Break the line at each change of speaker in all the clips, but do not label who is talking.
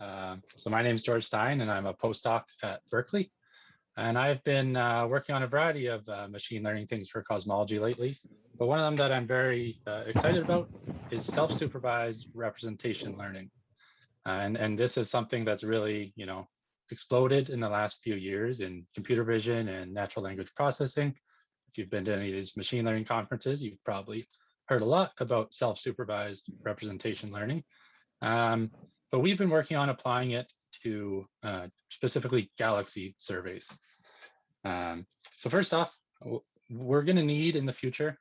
So my name is George Stein, and I'm a postdoc at Berkeley. And I've been working on a variety of machine learning things for cosmology lately. But one of them that I'm very excited about is self-supervised representation learning. And this is something that's really, exploded in the last few years in computer vision and natural language processing. If you've been to any of these machine learning conferences, you've probably heard a lot about self-supervised representation learning. But we've been working on applying it to specifically galaxy surveys. So first off, we're going to need in the future,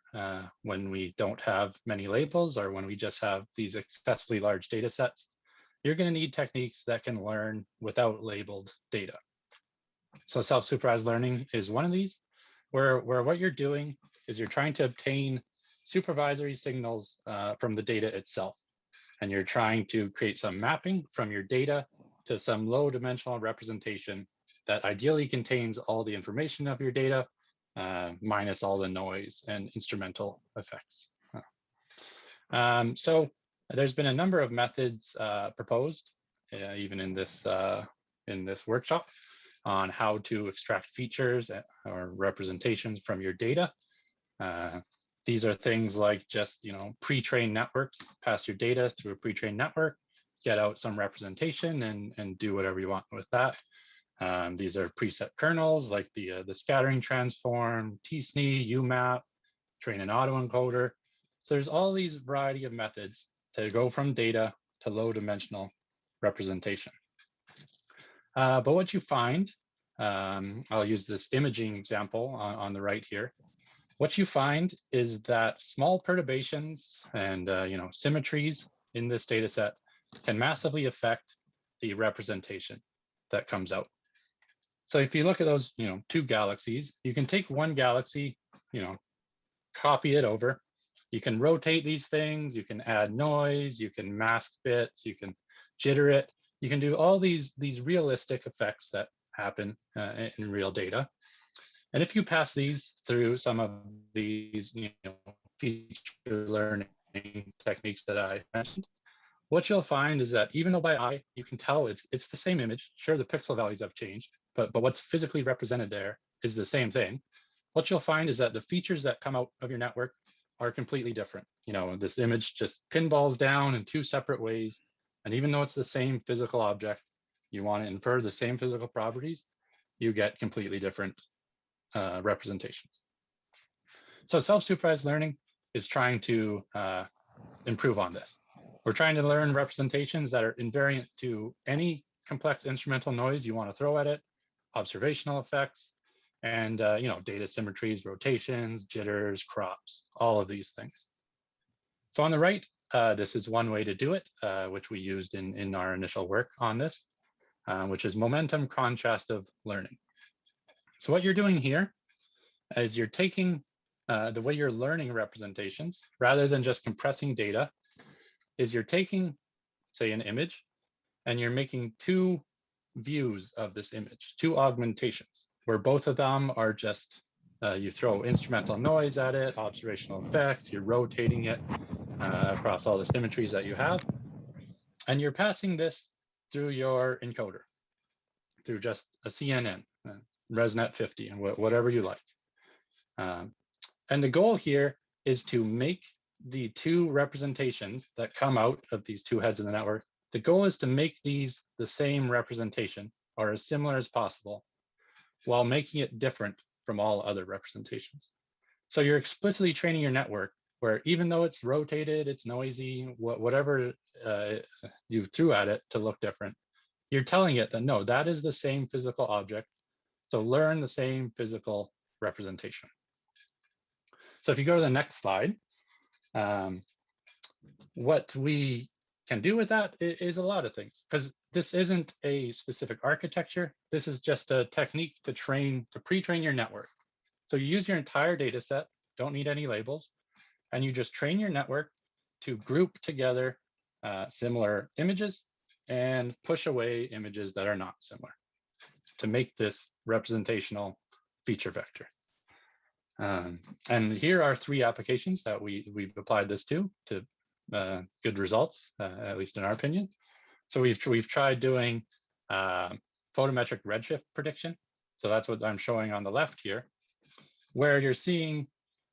when we don't have many labels or when we just have these excessively large data sets, you're going to need techniques that can learn without labeled data. So self-supervised learning is one of these, where what you're doing is you're trying to obtain supervisory signals from the data itself. And you're trying to create some mapping from your data to some low dimensional representation that ideally contains all the information of your data, minus all the noise and instrumental effects. So there's been a number of methods proposed, even in this workshop, on how to extract features or representations from your data. These are things like just, pre-trained networks, pass your data through a pre-trained network, get out some representation and do whatever you want with that. These are preset kernels like the scattering transform, tsne, umap, train an autoencoder. So there's all these variety of methods to go from data to low dimensional representation. But what you find, I'll use this imaging example on the right here. What you find is that small perturbations and symmetries in this data set can massively affect the representation that comes out. So if you look at those two galaxies, you can take one galaxy, copy it over. You can rotate these things, you can add noise, you can mask bits, you can jitter it. You can do all these realistic effects that happen in real data. And if you pass these through some of these feature learning techniques that I mentioned, what you'll find is that even though by eye you can tell it's the same image, sure, the pixel values have changed, but what's physically represented there is the same thing. What you'll find is that the features that come out of your network are completely different. This image just pinballs down in two separate ways. And even though it's the same physical object, you want to infer the same physical properties, you get completely different representations. So self-supervised learning is trying to improve on this. We're trying to learn representations that are invariant to any complex instrumental noise you want to throw at it, observational effects, and data symmetries, rotations, jitters, crops, all of these things. So on the right, this is one way to do it, which we used in our initial work on this, which is momentum contrastive learning. So what you're doing here is you're taking the way you're learning representations, rather than just compressing data, is you're taking, say, an image, and you're making two views of this image, two augmentations, where both of them are just, you throw instrumental noise at it, observational effects, you're rotating it across all the symmetries that you have, and you're passing this through your encoder, through just a CNN, ResNet 50, and whatever you like. And the goal here is to make the two representations that come out of these two heads of the network, the goal is to make these the same representation or as similar as possible while making it different from all other representations. So you're explicitly training your network where even though it's rotated, it's noisy, whatever you threw at it to look different, you're telling it that no, that is the same physical object. So learn the same physical representation. So if you go to the next slide, what we can do with that is a lot of things, because this isn't a specific architecture. This is just a technique to pre-train your network. So you use your entire data set, don't need any labels, and you just train your network to group together similar images and push away images that are not similar to make this representational feature vector. And here are three applications that we've applied this to good results, at least in our opinion. So we've tried doing photometric redshift prediction. So that's what I'm showing on the left here, where you're seeing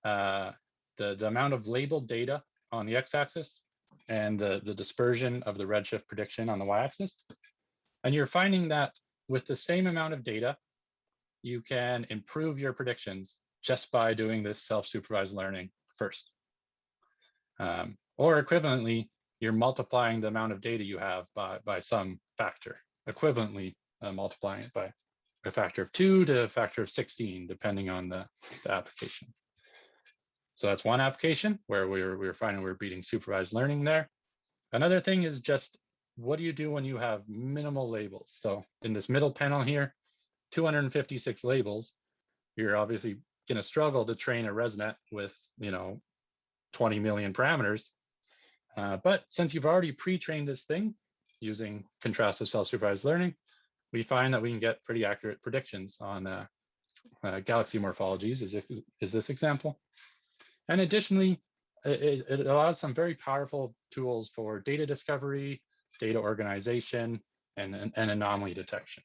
the amount of labeled data on the x-axis and the dispersion of the redshift prediction on the y-axis. And you're finding that with the same amount of data, you can improve your predictions just by doing this self-supervised learning first. Or equivalently, you're multiplying the amount of data you have by some factor, equivalently multiplying it by a factor of 2 to a factor of 16, depending on the application. So that's one application where we're finding we're beating supervised learning there. Another thing is just, what do you do when you have minimal labels? So in this middle panel here, 256 labels, you're obviously going to struggle to train a ResNet with 20 million parameters. But since you've already pre-trained this thing using contrastive self-supervised learning, we find that we can get pretty accurate predictions on galaxy morphologies, is this example. And additionally, it allows some very powerful tools for data discovery, data organization, and anomaly detection,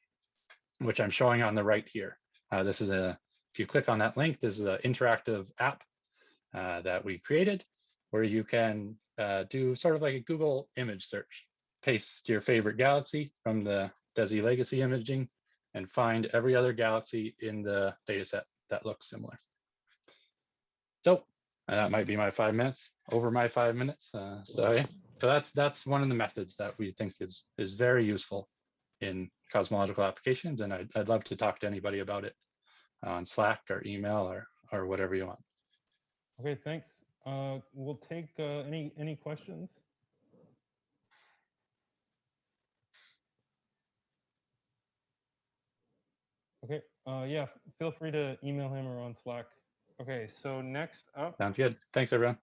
which I'm showing on the right here. This is if you click on that link, this is an interactive app that we created where you can do sort of like a Google image search. Paste your favorite galaxy from the DESI legacy imaging and find every other galaxy in the dataset that looks similar. So that might be my 5 minutes, over my 5 minutes. So that's one of the methods that we think is very useful in cosmological applications, and I'd love to talk to anybody about it on Slack or email or whatever you want.
Okay, thanks. We'll take any questions. Okay, yeah, feel free to email him or on Slack. Okay, so next up.
Sounds good. Thanks, everyone.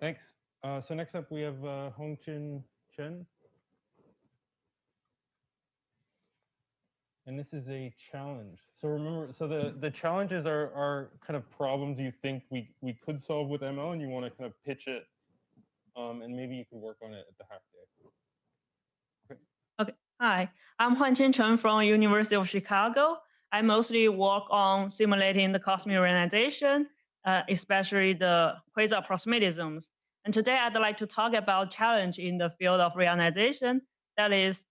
Thanks. So next up we have Hongqin Chen. And this is a challenge. So remember, so the challenges are kind of problems you think we could solve with ML, and you want to kind of pitch it, and maybe you could work on it at the hack day.
Okay. Hi, I'm Huanqin Chen from University of Chicago. I mostly work on simulating the cosmic reionization, especially the quasar proximity-zones. And today I'd like to talk about challenge in the field of reionization, that is,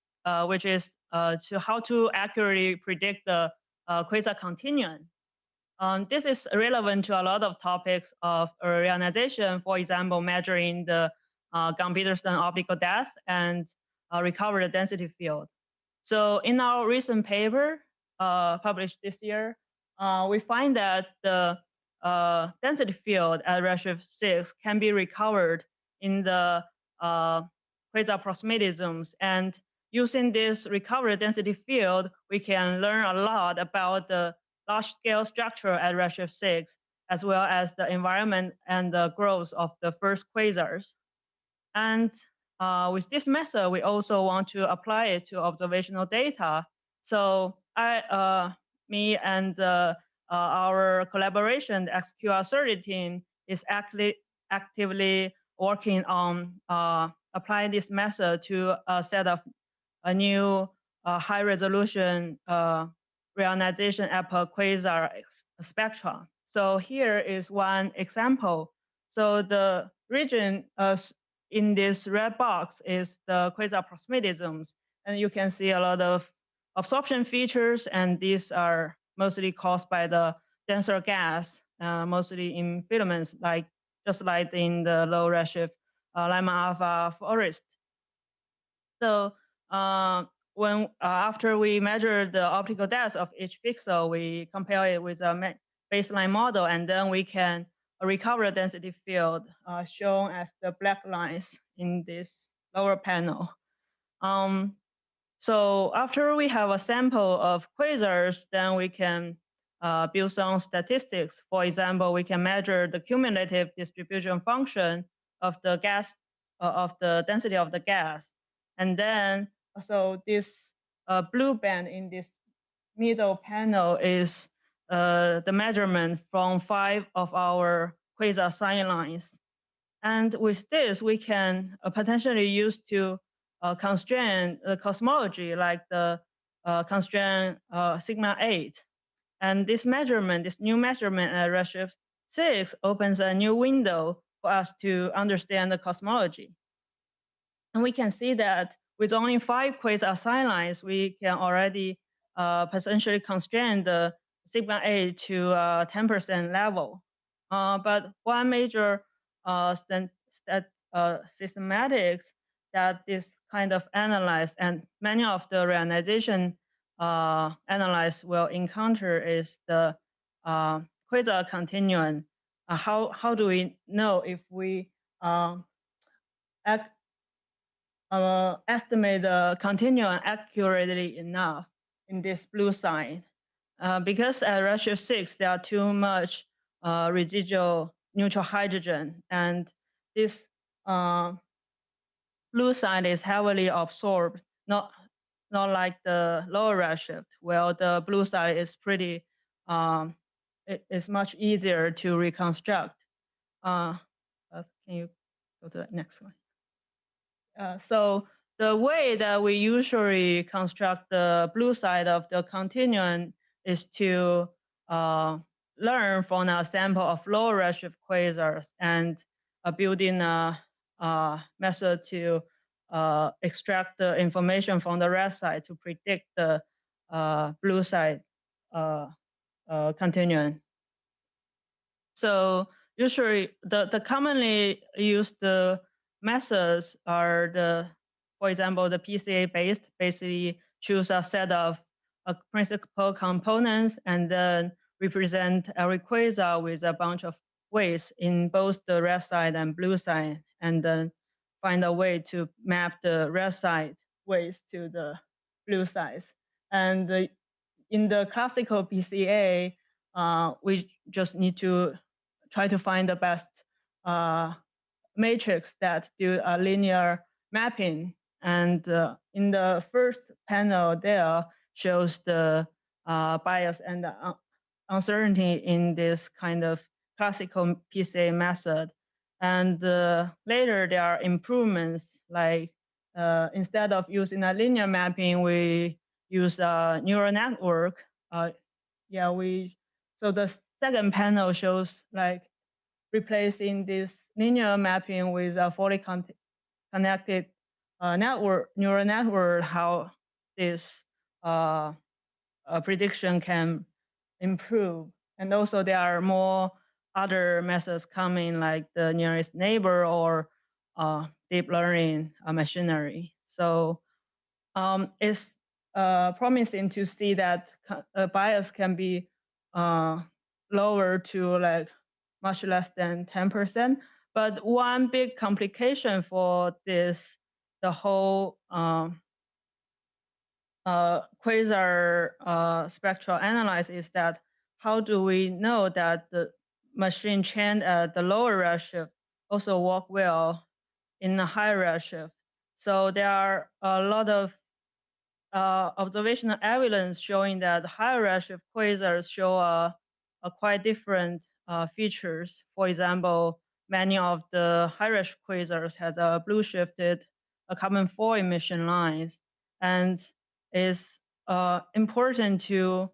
which is to how to accurately predict the quasar continuum. This is relevant to a lot of topics of reionization, for example, measuring the Gunn-Peterson optical depth and recover the density field. So in our recent paper published this year, we find that the density field at redshift 6 can be recovered in the quasar proximity zones. And using this recovered density field, we can learn a lot about the large-scale structure at redshift 6, as well as the environment and the growth of the first quasars. And with this method, we also want to apply it to observational data. So me and our collaboration, the XQR30 team, is actively working on applying this method to a set of a new high-resolution reionization quasar spectra. So here is one example. So the region in this red box is the quasar proximity zones. And you can see a lot of absorption features, and these are mostly caused by the denser gas, mostly in filaments, just like in the low redshift Lyman alpha forest. So when after we measure the optical depth of each pixel, we compare it with a baseline model, and then we can recover the density field shown as the black lines in this lower panel. So after we have a sample of quasars, then we can build some statistics. For example, we can measure the cumulative distribution function of the gas, of the density of the gas. And then, so this blue band in this middle panel is the measurement from 5 of our quasar sign lines. And with this, we can potentially use to constraint the cosmology, like the constraint sigma 8. And this measurement, this new measurement at redshift 6 opens a new window for us to understand the cosmology. And we can see that with only 5 quasar sign we can already potentially constrain the sigma 8 to 10% level. But one major systematics that this kind of analyze and many of the reionization analyze will encounter is the quasar continuum. How do we know if we estimate the continuum accurately enough in this blue side? Because at redshift 6, there are too much residual neutral hydrogen, and this blue side is heavily absorbed, not like the lower redshift, where the blue side is pretty, it's much easier to reconstruct. Can you go to the next one? So the way that we usually construct the blue side of the continuum is to learn from a sample of lower redshift quasars and building a method to extract the information from the red side to predict the blue side continuum. So usually the commonly used methods are for example, the PCA based, basically choose a set of principal components and then represent every quasar with a bunch of weights in both the red side and blue side, and then find a way to map the red side weights to the blue sides. And in the classical PCA, we just need to try to find the best matrix that do a linear mapping. And in the first panel there shows the bias and the uncertainty in this kind of classical PCA method. And later there are improvements, like instead of using a linear mapping, we use a neural network. So the second panel shows like replacing this linear mapping with a fully connected neural network, how this prediction can improve. And also there are more other methods coming, like the nearest neighbor or deep learning machinery. So it's promising to see that bias can be lower to like much less than 10%. But one big complication for this, the whole quasar spectral analysis, is that how do we know that the machine trained at the lower redshift also work well in the higher redshift? So there are a lot of observational evidence showing that higher redshift quasars show a quite different features. For example, many of the high redshift quasars has a blue shifted carbon 4 emission lines, and is important to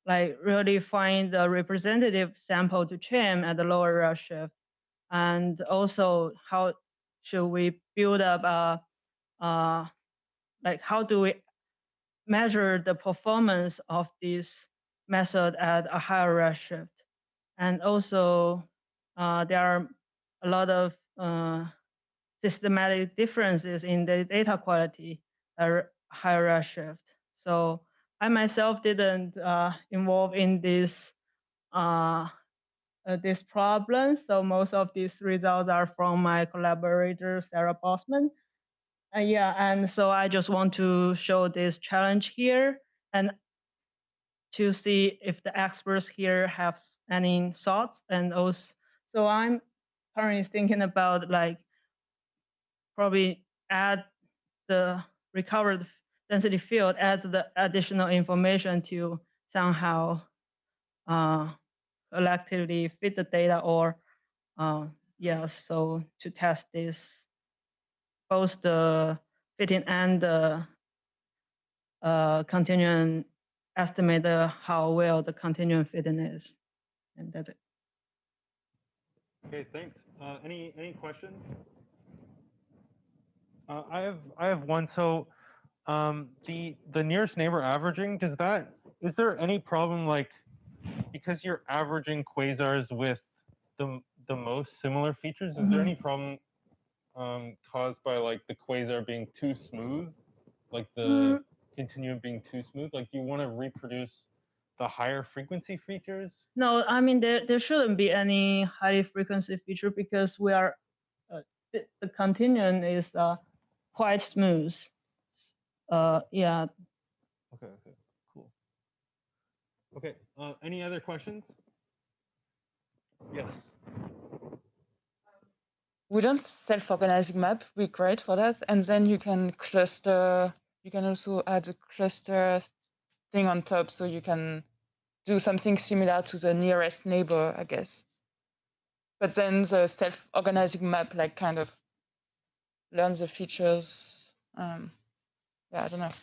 like really find the representative sample to train at the lower redshift. And also, how should we build up like how do we measure the performance of this method at a higher redshift? And also, there are a lot of systematic differences in the data quality at higher redshift. So I myself didn't involve in this this problem. So most of these results are from my collaborator, Sarah Bosman. And so I just want to show this challenge here and to see if the experts here have any thoughts. And also, so I'm currently thinking about like probably add the recovered density field as the additional information to somehow collectively fit the data, or so to test this, both the fitting and the continuum estimate how well the continuum fitting is, and that's it.
Okay, thanks. Any questions? I have one. So the nearest neighbor averaging, is there any problem, like, because you're averaging quasars with the most similar features, is there any problem caused by like the quasar being too smooth, like the continuum being too smooth? Like, do you want to reproduce the higher frequency features?
No, I mean there shouldn't be any high frequency feature because we are the continuum is quite smooth. Yeah.
Okay. Cool. Okay. Any other questions? Yes.
Wouldn't self-organizing map be great for that? And then you can cluster. You can also add a cluster thing on top, so you can do something similar to the nearest neighbor, I guess. But then the self-organizing map, like, kind of learns the features. Yeah, I don't know.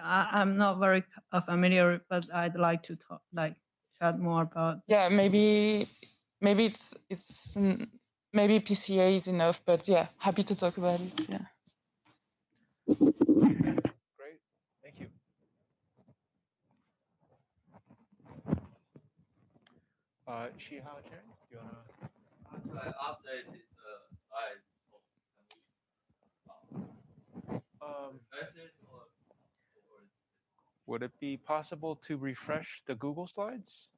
I'm not very familiar, but I'd like to talk, chat more about.
Yeah, maybe maybe PCA is enough, but yeah, happy to talk about it. Yeah.
Great, thank you. Shihao Chen, do you wanna?
I updated the slide.
Would it be possible to refresh the Google Slides?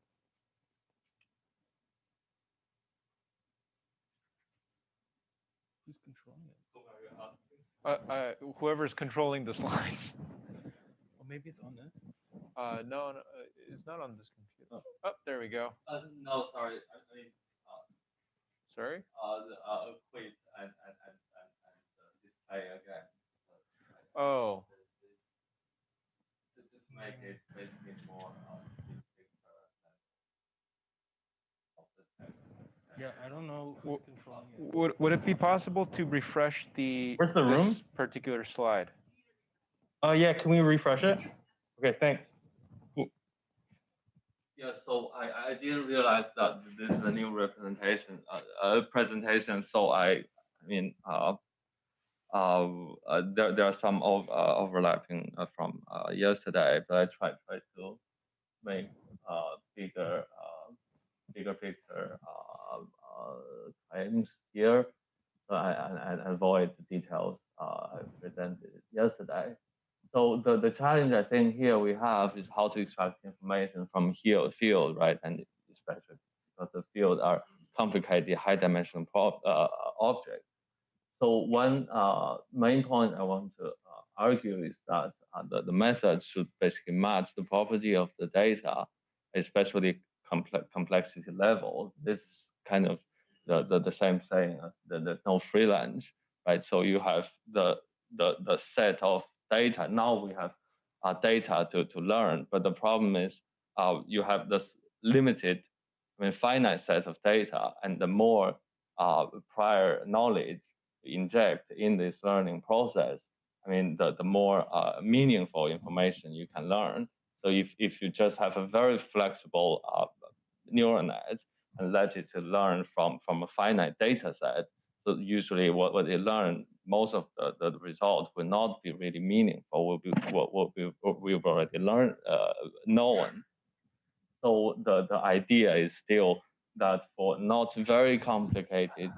Who's controlling it?
Whoever's controlling the slides.
Well, maybe it's on this.
No, it's not on this computer. Oh, there we go.
No, sorry. I mean,
Sorry?
the quit and display again.
Oh.
To make it basically more
Yeah, I don't know who's controlling it.
Would it be possible to refresh
Where's the room?
this particular slide?
Oh yeah, can we refresh it? Okay, thanks.
Yeah, so I didn't realize that this is a new presentation. So I mean, there are some overlapping from yesterday, but I tried to make bigger picture claims here, so I avoid the details I presented yesterday. So the challenge I think here we have is how to extract information from field, right? And especially because the field are complicated high dimensional objects. So one main point I want to argue is that the method should basically match the property of the data, especially complexity level. This is kind of the same saying as the no free lunch, right? So you have the set of data. Now we have data to learn, but the problem is you have this limited, finite set of data, and the more prior knowledge inject in this learning process, the more meaningful information you can learn. So if you just have a very flexible neural net and let it to learn from a finite data set, so usually what they learn, most of the results will not be really meaningful, will be what we've already learned, known. So the idea is still that for not very complicated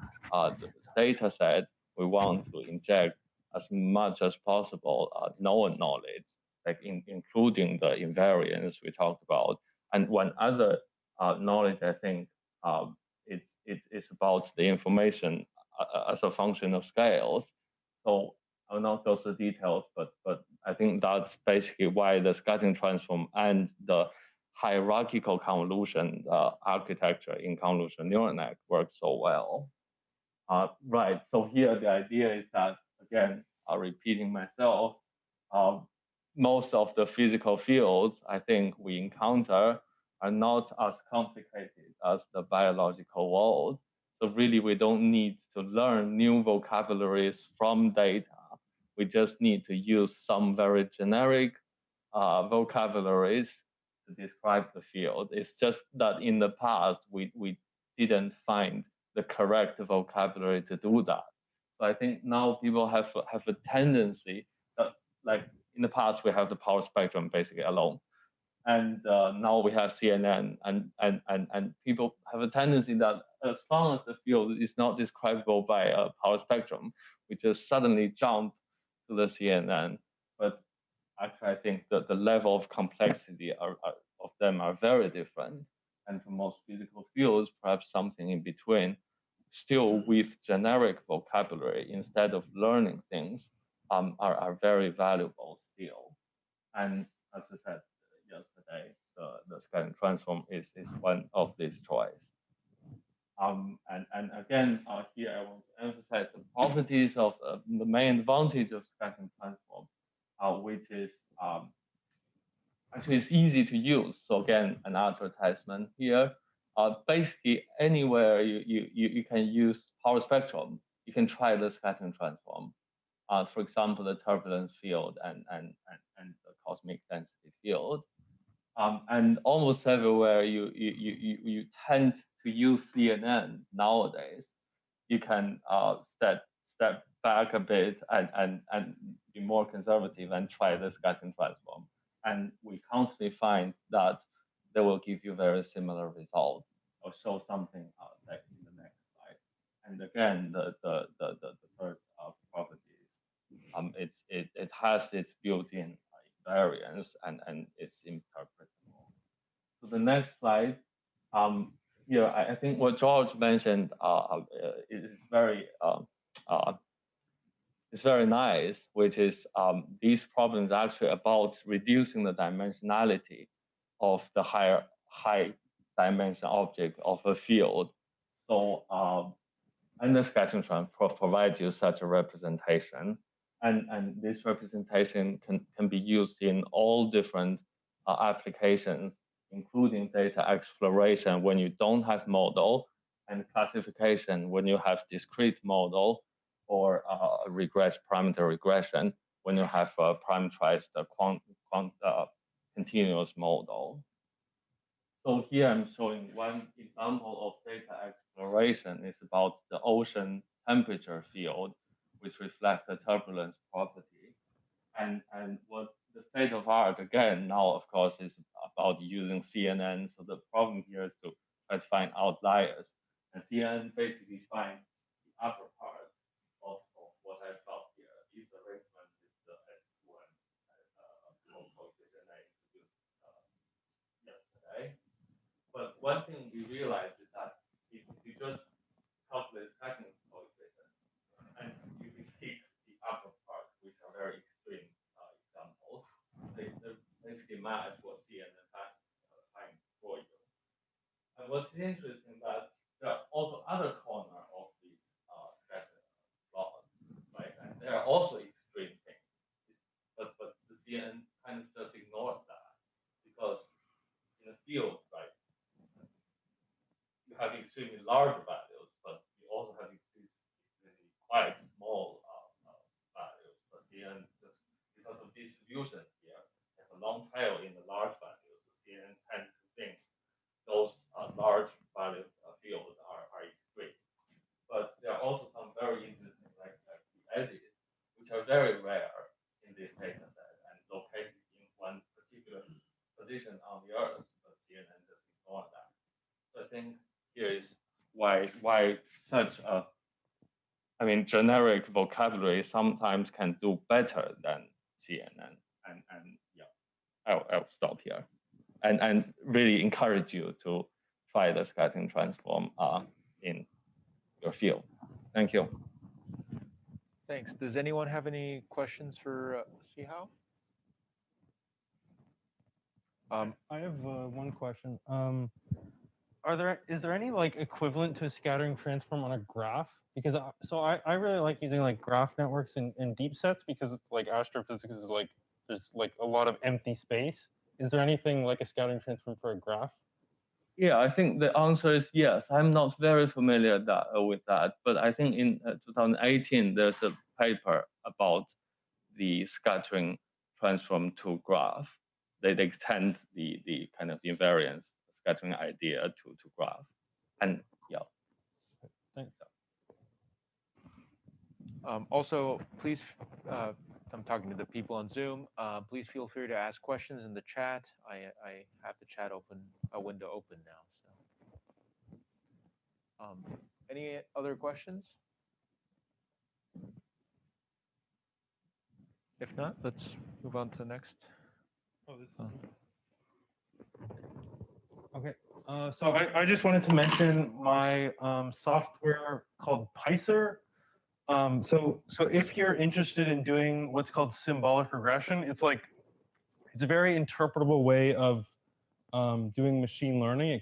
data set, we want to inject as much as possible known knowledge, like including the invariance we talked about. And one other knowledge, I think, it's about the information as a function of scales. So I'll not go through details, but I think that's basically why the scattering transform and the hierarchical convolution architecture in convolutional neural net works so well. Right, so here the idea is that, again, repeating myself, most of the physical fields I think we encounter are not as complicated as the biological world. So really, we don't need to learn new vocabularies from data. We just need to use some very generic vocabularies to describe the field. It's just that in the past, we didn't find the correct vocabulary to do that. So I think now people have a tendency that, like in the past, we have the power spectrum basically alone. And now we have CNN, and people have a tendency that as long as the field is not describable by a power spectrum, we just suddenly jump to the CNN. But actually, I think that the level of complexity of them are very different. And for most physical fields, perhaps something in between, still with generic vocabulary instead of learning things, are very valuable still. And as I said yesterday, the scattering transform is one of these choices. And again, here I want to emphasize the properties of the main advantage of scattering transform, which is actually it's easy to use. So again, an advertisement here. Basically, anywhere you can use power spectrum, you can try the scattering transform. For example, the turbulence field and the cosmic density field. And almost everywhere you tend to use CNN nowadays, you can step back a bit and be more conservative and try the scattering transform. And we constantly find that they will give you very similar results. I'll show something like in the next slide. And again, the third property is it has its built-in invariance and it's interpretable. So the next slide, here I think what George mentioned is very it's very nice, which is these problems are actually about reducing the dimensionality of the high dimension object of a field. So and the scattering transform provides you such a representation. And this representation can be used in all different applications, including data exploration when you don't have model, and classification when you have discrete model, or parameter regression when you have parameterized continuous model. So here I'm showing one example of data exploration. It's about the ocean temperature field, which reflects the turbulence property. And what the state of art, again, now, of course, is about using CNN. So the problem here is to try to find outliers. And CNN basically finds the upper part of what I've got here. This arrangement is the S2 and coefficient I introduced yesterday. But one thing we realized is that if you just calculate scattering coefficient and you pick the upper part, which are very extreme examples, they basically match what CNN finds for you. And what's interesting that there are also other corners of these scattering plots, right? And there are also extreme things, but the CNN kind of just ignores that because in a field, right? You have extremely large values, but you also have extremely quite small values. But CNN, just because of distribution here, there's a long tail in the large values. So CNN tends to think those large value fields are extreme. But there are also some very interesting, like the edges, which are very rare in this data set and located in one particular position on the Earth, but CNN just ignore that. So I think here is why such a, I mean, generic vocabulary sometimes can do better than CNN. And yeah, I'll stop here, and really encourage you to try the scattering transform in your field. Thank you.
Thanks. Does anyone have any questions for Sihao?
I have one question. Is there any like equivalent to a scattering transform on a graph? Because I really like using like graph networks in deep sets because like astrophysics is like there's like a lot of empty space. Is there anything like a scattering transform for a graph?
Yeah, I think the answer is yes. I'm not very familiar with that, but I think in 2018 there's a paper about the scattering transform to graph. They extend the kind of invariance scattering idea to graph, and yeah.
Thanks.
Also, please, I'm talking to the people on Zoom. Please feel free to ask questions in the chat. I have the chat window open now. So, any other questions? If not, let's move on to the next.
Okay. So I just wanted to mention my software called Picer. So if you're interested in doing what's called symbolic regression, it's a very interpretable way of doing machine learning.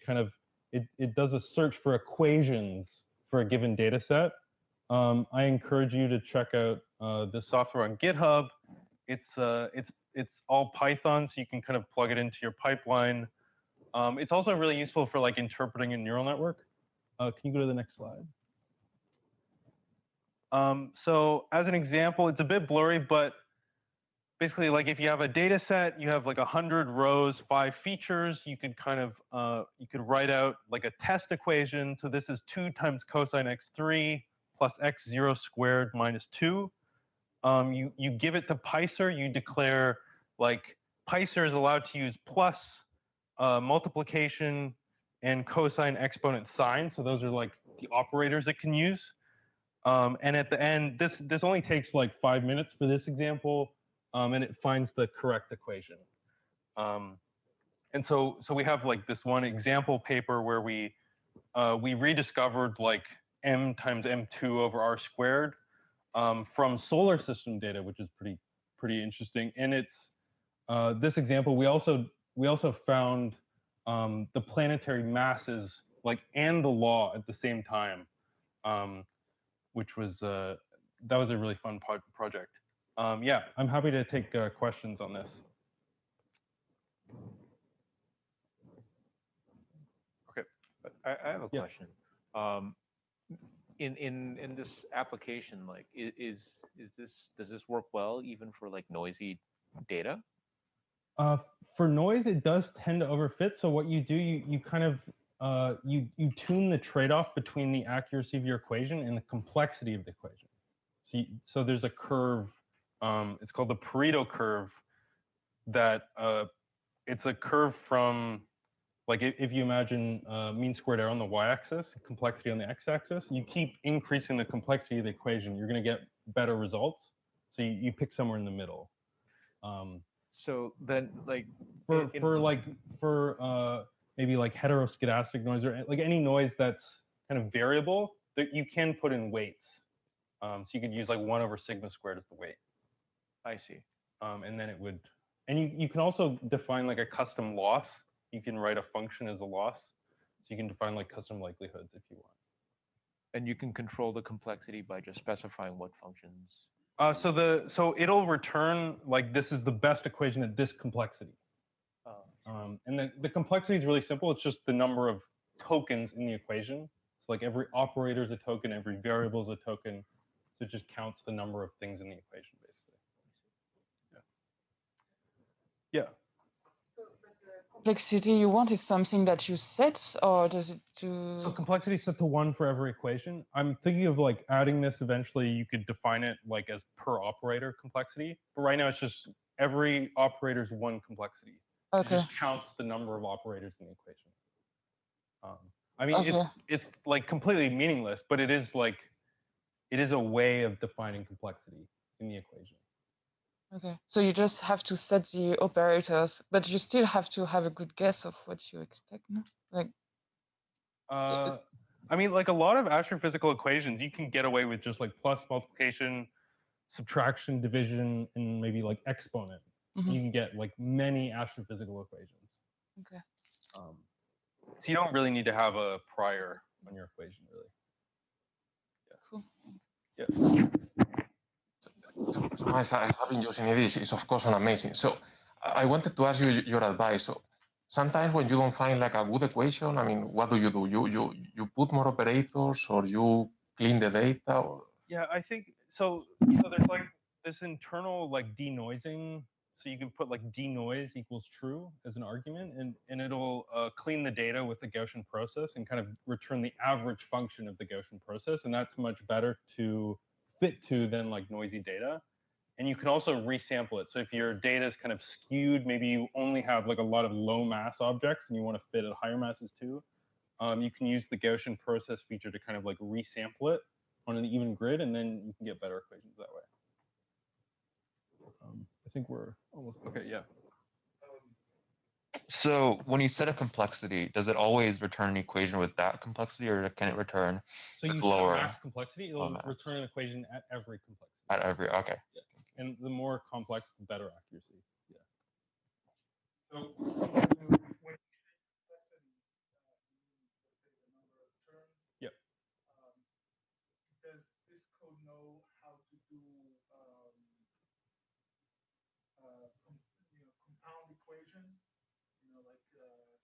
It does a search for equations for a given data set. I encourage you to check out the software on GitHub. It's all Python, so you can kind of plug it into your pipeline. It's also really useful for like interpreting a neural network. Can you go to the next slide? So as an example, it's a bit blurry, but basically, like if you have a data set, you have like 100 rows, 5 features, you could kind of you could write out like a test equation. So this is 2 times cosine x3 plus x0 squared minus 2. You give it to Picer. You declare like Picer is allowed to use plus, multiplication, and cosine exponent sign. So those are like the operators it can use. And at the end, this only takes like 5 minutes for this example, and it finds the correct equation. And so we have like this one example paper where we rediscovered like m times m2 over r squared from solar system data, which is pretty interesting. And it's this example. We also found the planetary masses and the law at the same time. Which was that was a really fun project. Yeah, I'm happy to take questions on this.
Okay, I have a question. In this application, like, does this work well even for like noisy data?
For noise, it does tend to overfit. So what you do, you kind of you tune the trade-off between the accuracy of your equation and the complexity of the equation. So there's a curve. It's called the Pareto curve. That it's a curve from like if you imagine mean squared error on the y-axis, complexity on the x-axis. You keep increasing the complexity of the equation, you're going to get better results. So you pick somewhere in the middle.
So then, like
for maybe like heteroscedastic noise or like any noise that's kind of variable, that you can put in weights. So you could use like 1 over sigma squared as the weight.
I see.
And then it would, and you can also define like a custom loss. You can write a function as a loss. So you can define like custom likelihoods if you want.
And you can control the complexity by just specifying what functions.
So it'll return like this is the best equation at this complexity. And the complexity is really simple. It's just the number of tokens in the equation. So like every operator is a token, every variable is a token. So it just counts the number of things in the equation, basically. Yeah.
So, but the complexity you want is something that you set, or does it do?
So complexity is set to 1 for every equation. I'm thinking of like adding this eventually. You could define it like as per operator complexity. But right now it's just every operator is 1 complexity.
Okay.
It just counts the number of operators in the equation. I mean,
Okay.
it's like completely meaningless, but it is a way of defining complexity in the equation.
Okay. So you just have to set the operators, but you still have to have a good guess of what you expect, no? Like.
I mean, like a lot of astrophysical equations, you can get away with just like plus, multiplication, subtraction, division, and maybe like exponent.
Mm-hmm.
You can get like many astrophysical equations.
Okay.
So you don't really need to have a prior on your equation, really. Yeah.
Cool.
Yeah.
So Miles, I have been using it. It's of course amazing. So I wanted to ask you your advice. sometimes when you don't find like a good equation, I mean, what do? You put more operators, or you clean the data, or
Yeah, I think so. So there's like this internal like denoising. So you can put like denoise equals true as an argument, and it'll clean the data with the Gaussian process and kind of return the average function of the Gaussian process, and that's much better to fit to than like noisy data. And you can also resample it. So if your data is kind of skewed, maybe you only have like a lot of low mass objects and you want to fit at higher masses too, you can use the Gaussian process feature to kind of like resample it on an even grid, and then you can get better equations that way. I think we're almost, okay, yeah.
so when you set a complexity, does it always return an equation with that complexity, or can it return
So you
with
set
lower
max complexity, it'll
max.
return an equation at every complexity.
at every? Okay.
Yeah. And the more complex, the better accuracy. Yeah. So yep.
Does this code know how to do compound equations? Like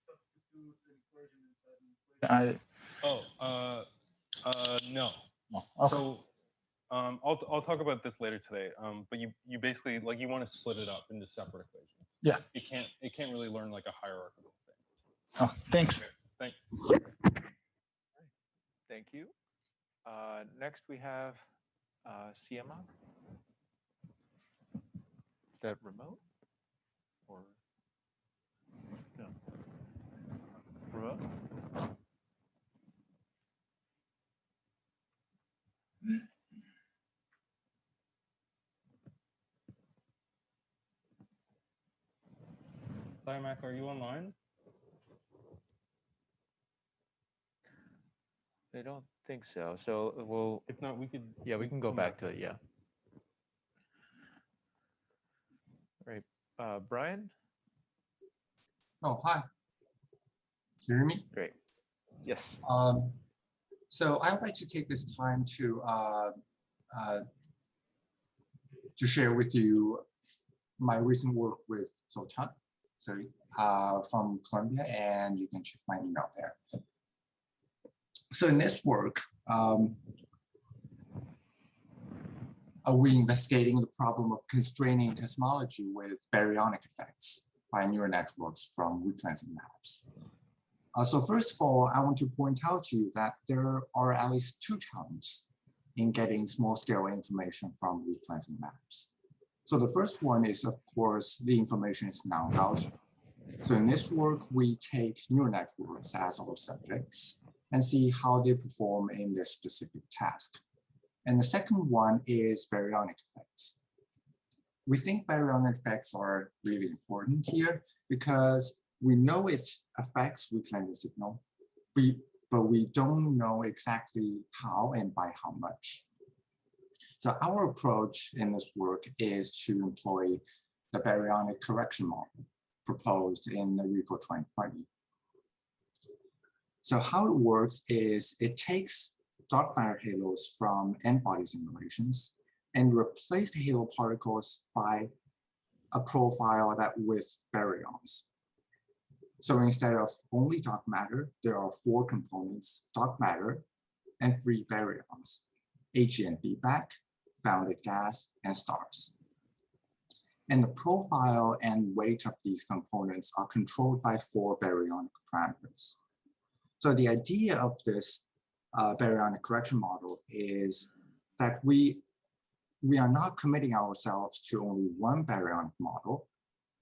substitute an equation inside an equation.
No.
Okay.
So I'll talk about this later today. But you basically like you want to split it up into separate equations.
Yeah.
It can't really learn like a hierarchical thing.
Oh, thanks.
Okay, thanks.
Thank you. Next we have Siema. Is that remote or no? Remote?
Mac, are you online?
I don't think so. So we'll,
If not, we could.
yeah, we can go
come
back to it. Yeah. Right. Brian?
Oh, hi. Can you hear me?
Great. Yes.
So I would like to take this time to share with you my recent work with Sultan. So from Columbia, and you can check my email there. So in this work, we're investigating the problem of constraining cosmology with baryonic effects by neural networks from reclassing maps. So first of all, I want to point out to you that there are at least two challenges in getting small-scale information from reclassing maps. So the first one is, of course, the information is non-Gaussian. So in this work, we take neural networks as our subjects and see how they perform in their specific task. And the second one is baryonic effects. We think baryonic effects are really important here because we know it affects reclaiming signal, but we don't know exactly how and by how much. So our approach in this work is to employ the baryonic correction model proposed in the report 2020. So how it works is it takes dark matter halos from n-body simulations and replace the halo particles by a profile that with baryons. So instead of only dark matter, there are 4 components: dark matter and 3 baryons: AGN feedback, bounded gas, and stars. And the profile and weight of these components are controlled by 4 baryonic parameters. So the idea of this baryonic correction model is that we are not committing ourselves to only one baryonic model,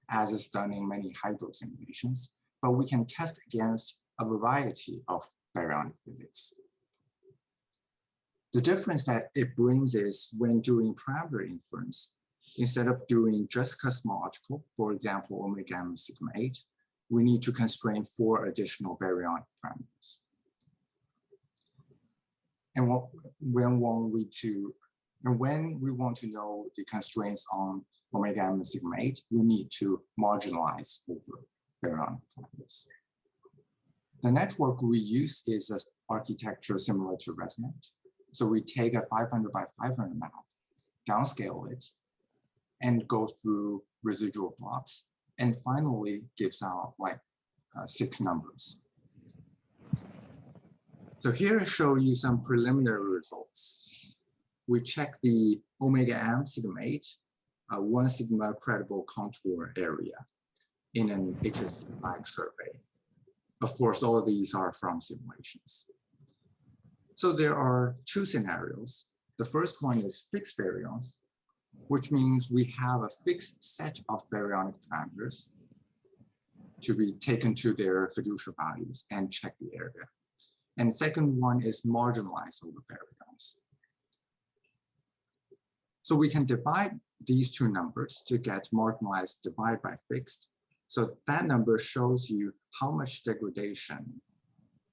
as is done in many hydro simulations, but we can test against a variety of baryonic physics. The difference that it brings is when doing parameter inference, instead of doing just cosmological, for example, omega gamma sigma 8, we need to constrain 4 additional baryonic parameters. And when we want to know the constraints on omega gamma sigma 8, we need to marginalize over baryonic parameters. The network we use is an architecture similar to ResNet. So we take a 500 by 500 map, downscale it, and go through residual blocks, and finally gives out like 6 numbers. So here I show you some preliminary results. We check the omega m sigma 8, 1 sigma credible contour area in an HSC-like survey. Of course, all of these are from simulations. So there are 2 scenarios. The first one is fixed baryons, which means we have a fixed set of baryonic parameters to be taken to their fiducial values and check the area. And second one is marginalized over baryons. So we can divide these 2 numbers to get marginalized divided by fixed. So that number shows you how much degradation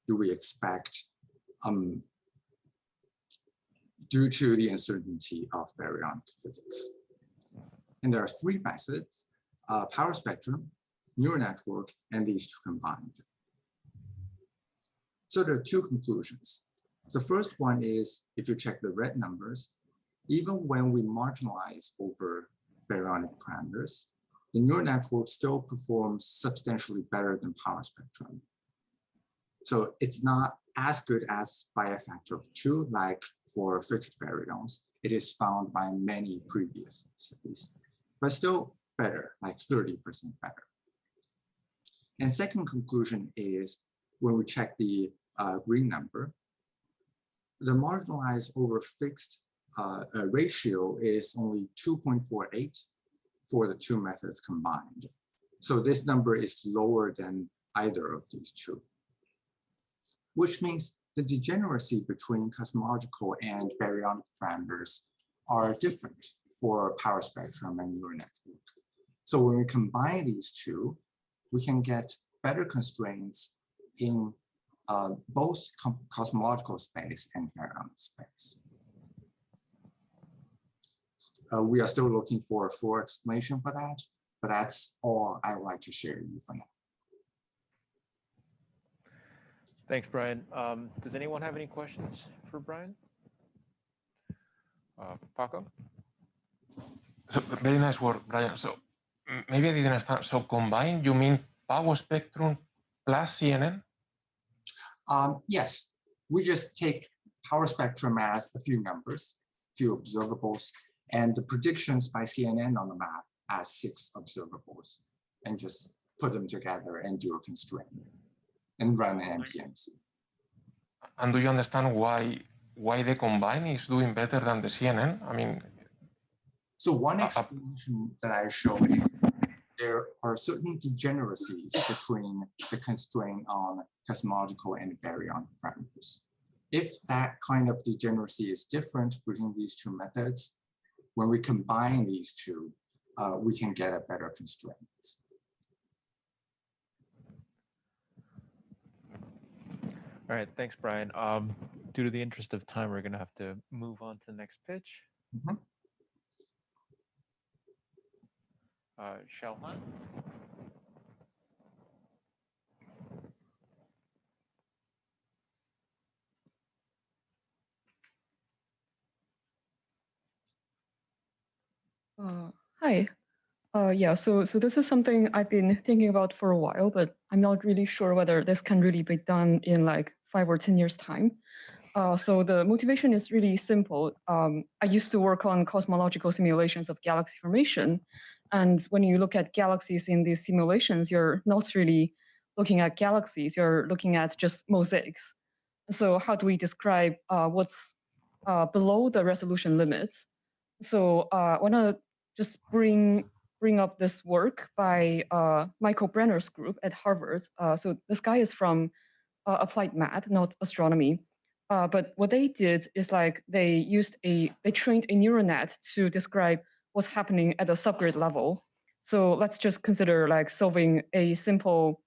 do we expect due to the uncertainty of baryonic physics. And there are 3 methods, power spectrum, neural network, and these 2 combined. So there are 2 conclusions. The first one is, if you check the red numbers, even when we marginalize over baryonic parameters, the neural network still performs substantially better than power spectrum. So it's not as good as by a factor of 2, like for fixed baryons. It is found by many previous studies, but still better, like 30% better. And second conclusion is when we check the green number, the marginalized over fixed ratio is only 2.48 for the 2 methods combined. So this number is lower than either of these 2, which means the degeneracy between cosmological and baryonic parameters are different for power spectrum and neural network. So when we combine these 2, we can get better constraints in both cosmological space and baryonic space. We are still looking for a full explanation for that, but that's all I would like to share with you for now.
Thanks, Brian. Does anyone have any questions for Brian? Paco?
So very nice work, Brian. So maybe I didn't understand. So combine, you mean power spectrum plus CNN?
Yes, we just take power spectrum as a few numbers, few observables, and the predictions by CNN on the map as 6 observables, and just put them together and do a constraint and run an MCMC.
And do you understand why the combine is doing better than the CNN? I mean,
so one explanation that I showed is there are certain degeneracies between the constraint on cosmological and baryonic parameters. If that kind of degeneracy is different between these 2 methods, when we combine these 2, we can get a better constraint.
All right, thanks, Brian. Due to the interest of time, we're going to have to move on to the next pitch.
Mm-hmm.
Xiaohan?
Hi. Yeah, so this is something I've been thinking about for a while, but I'm not really sure whether this can really be done in like 5 or 10 years' time. So the motivation is really simple. I used to work on cosmological simulations of galaxy formation. And when you look at galaxies in these simulations, you're not really looking at galaxies, you're looking at just mosaics. So how do we describe what's below the resolution limits? So I want to just bring up this work by Michael Brenner's group at Harvard. So this guy is from applied math, not astronomy. But what they did is like they trained a neural net to describe what's happening at the subgrid level. So let's just consider like solving a simple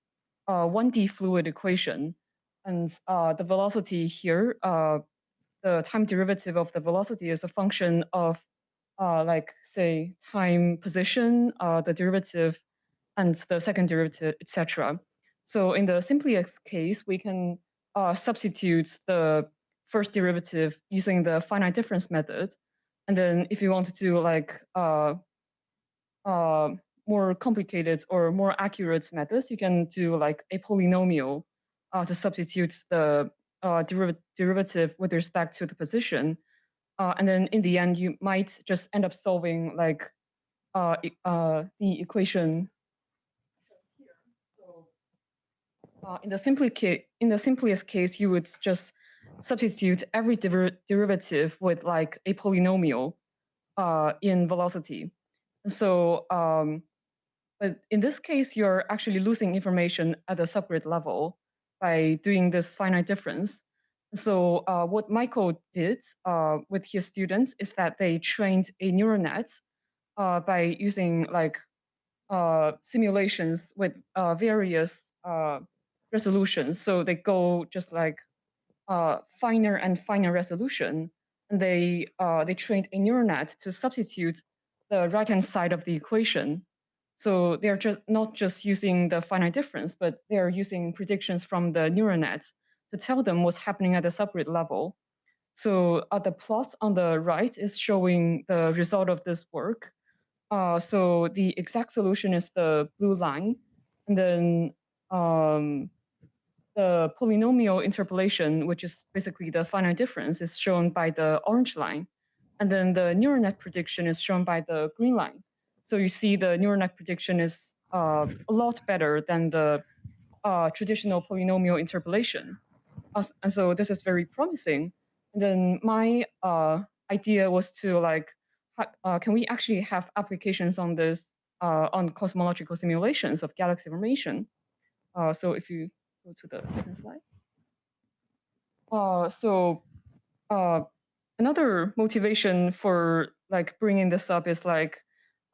1D fluid equation. And the velocity here, the time derivative of the velocity is a function of like say time position, the derivative, and the second derivative, etc. So in the simplex case, we can substitute the first derivative using the finite difference method, and then if you want to do like more complicated or more accurate methods, you can do like a polynomial to substitute the derivative with respect to the position. And then in the end, you might just end up solving like the equation. In the simplest case, you would just substitute every derivative with like a polynomial in velocity. So, but in this case, you're actually losing information at the subgrid level by doing this finite difference. So what Michael did with his students is that they trained a neural net by using like simulations with various resolutions. So they go just like finer and finer resolution, and they trained a neural net to substitute the right-hand side of the equation. So they're just not just using the finite difference, but they're using predictions from the neural net to tell them what's happening at the subgrid level. So the plot on the right is showing the result of this work. So the exact solution is the blue line, and then the polynomial interpolation, which is basically the finite difference, is shown by the orange line. And then the neural net prediction is shown by the green line. So you see the neural net prediction is a lot better than the traditional polynomial interpolation. And so this is very promising. And then my idea was to like, can we actually have applications on this on cosmological simulations of galaxy formation? So if you go to the second slide. Another motivation for like bringing this up is like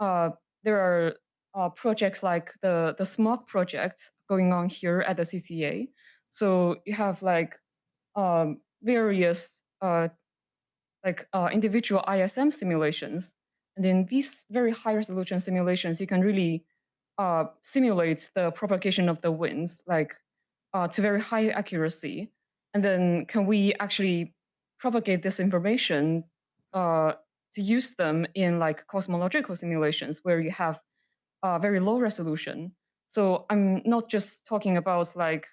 there are projects like the SMOG project going on here at the CCA. So you have like various individual ISM simulations, and in these very high resolution simulations, you can really simulate the propagation of the winds like to very high accuracy. And then can we actually propagate this information to use them in like cosmological simulations where you have very low resolution? So I'm not just talking about like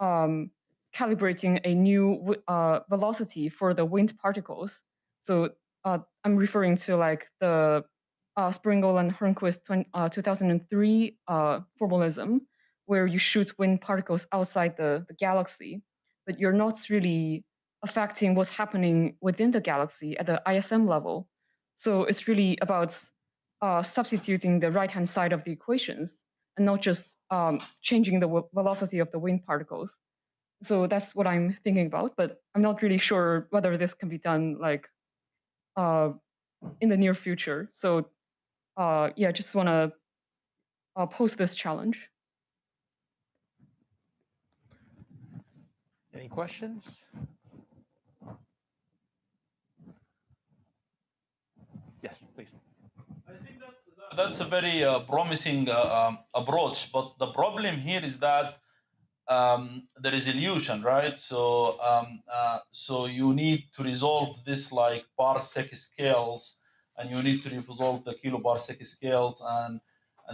calibrating a new velocity for the wind particles. So I'm referring to like the Springall and Hörnquist 2003 formalism, where you shoot wind particles outside the galaxy, but you're not really affecting what's happening within the galaxy at the ISM level. So it's really about substituting the right-hand side of the equations and not just changing the velocity of the wind particles. So that's what I'm thinking about, but I'm not really sure whether this can be done like in the near future. So yeah, just want to pose this challenge.
Any questions? Yes, please.
I think that's a very promising approach, but the problem here is that the resolution, right? So so you need to resolve this like parsec scales, and you need to resolve the kiloparsec scales, and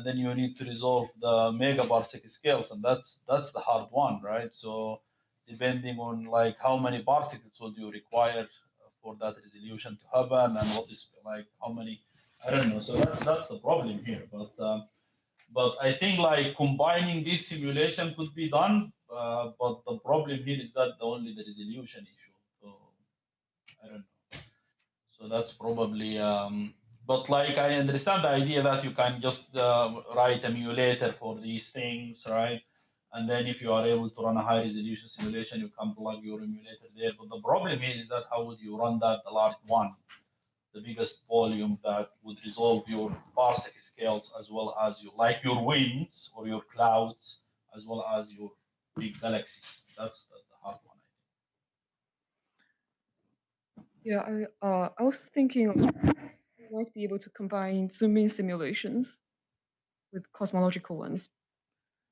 then you need to resolve the megaparsec scales, and that's the hard one, right? So depending on like how many particles would you require for that resolution to happen, and what is like how many, I don't know. So that's the problem here, but I think like combining this simulation could be done, but the problem here is that only the resolution issue. So I don't know. So that's probably, but like I understand the idea that you can just write a emulator for these things, right? And then if you are able to run a high resolution simulation, you can plug your emulator there. But the problem here is that how would you run that, the large one? The biggest volume that would resolve your parsec scales as well as your winds or your clouds as well as your big galaxies. That's the hard one, I think.
Yeah, I was thinking we might be able to combine zoom-in simulations with cosmological ones.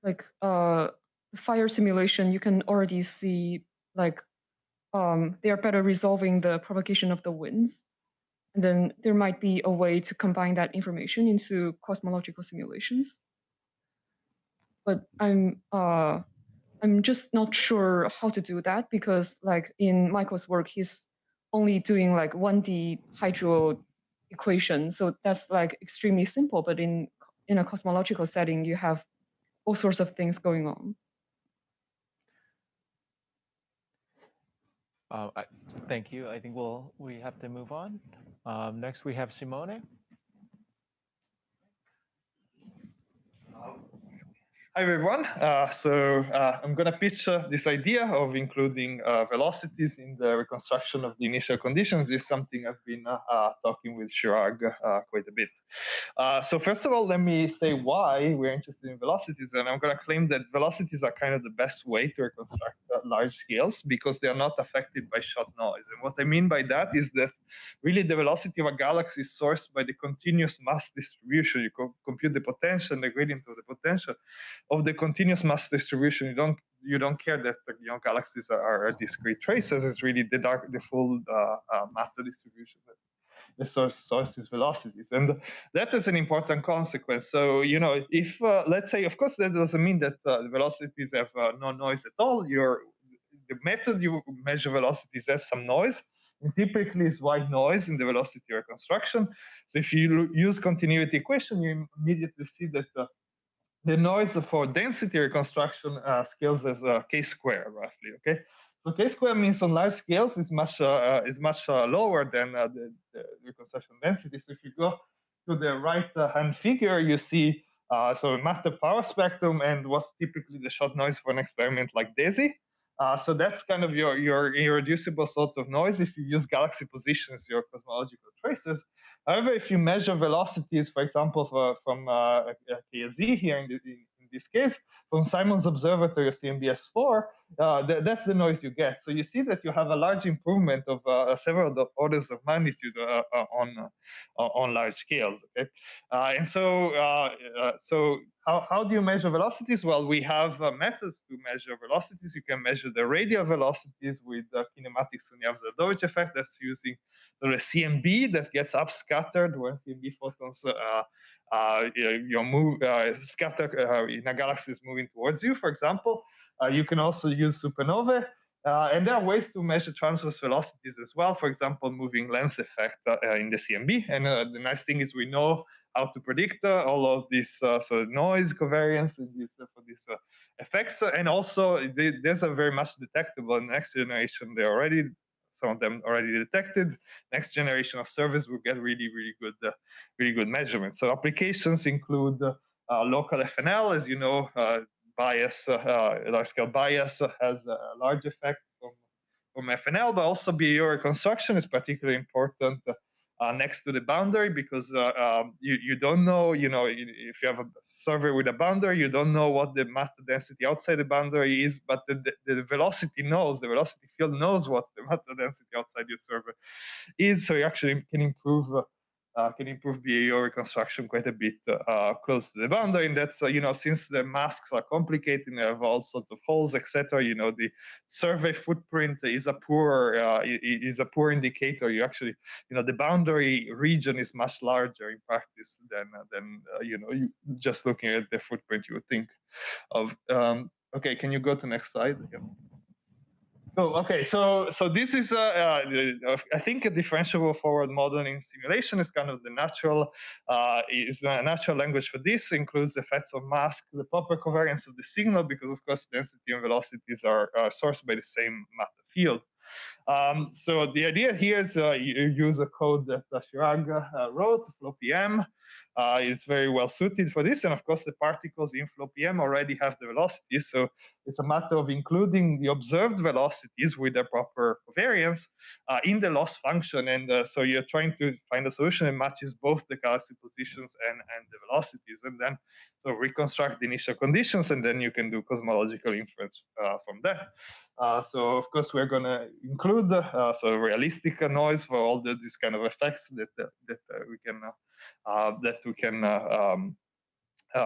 Like the fire simulation, you can already see like they are better resolving the propagation of the winds. And then there might be a way to combine that information into cosmological simulations. But I'm just not sure how to do that, because like in Michael's work, he's only doing like 1D hydro equation. So that's like extremely simple, but in a cosmological setting, you have all sorts of things going on.
Thank you. I think we have to move on. Next, we have Simone.
Hi, everyone. I'm going to pitch this idea of including velocities in the reconstruction of the initial conditions. This is something I've been talking with Chirag quite a bit. So first of all, let me say why we're interested in velocities. And I'm going to claim that velocities are kind of the best way to reconstruct large scales because they are not affected by shot noise. And what I mean by that is that really the velocity of a galaxy is sourced by the continuous mass distribution. You compute the potential, the gradient of the potential of the continuous mass distribution. You don't care that galaxies are discrete traces. It's really the full matter distribution that the source is velocities, and that is an important consequence. So if let's say, of course, that doesn't mean that the velocities have no noise at all. The method you measure velocities has some noise, and typically is white noise in the velocity reconstruction. So if you use continuity equation, you immediately see that the noise for density reconstruction scales as k square, roughly. Okay, so k square means on large scales is much lower than the reconstruction density. So if you go to the right hand figure, you see so a matter power spectrum and what's typically the shot noise for an experiment like DESI. So that's kind of your irreducible sort of noise if you use galaxy positions, your cosmological traces. However, if you measure velocities, for example, from KZ here in this case, from Simon's Observatory CMBS4, that's the noise you get. So you see that you have a large improvement of several orders of magnitude on large scales. Okay, and so how do you measure velocities? Well, we have methods to measure velocities. You can measure the radial velocities with kinematics Sunyaev-Zel'dovich effect. That's using the CMB that gets upscattered when CMB photons scatter in a galaxy is moving towards you, for example. You can also use supernovae. And there are ways to measure transverse velocities as well, for example, moving lens effect in the CMB. And the nice thing is we know how to predict all of this sort of noise covariance for these effects. And also, these are very much detectable in next generation. They're already, some of them already detected. Next generation of servers will get really good measurements. So applications include local FNL, as you know, bias, large-scale bias has a large effect from FNL, but also BAO reconstruction is particularly important next to the boundary because you don't know, if you have a server with a boundary, you don't know what the matter density outside the boundary is, but the velocity knows, the velocity field knows what the matter density outside your server is, so you actually can improve BAO reconstruction quite a bit close to the boundary. And that's, since the masks are complicated and have all sorts of holes, etc., the survey footprint is a poor indicator. You actually, the boundary region is much larger in practice than you just looking at the footprint you would think of. Okay, can you go to next slide? Yeah. Oh, okay. So this is, I think, a differentiable forward modeling simulation is kind of the natural, language for this. Includes effects of mask, the proper covariance of the signal, because of course density and velocities are sourced by the same matter field. So the idea here is you use a code that Chirag wrote, FlowPM. It's very well suited for this. And of course, the particles in FlowPM already have the velocities. So it's a matter of including the observed velocities with the proper covariance in the loss function. And so you're trying to find a solution that matches both the galaxy positions and the velocities. And then so reconstruct the initial conditions, and then you can do cosmological inference from that. So of course we're going to include so realistic noise for all these kind of effects that we can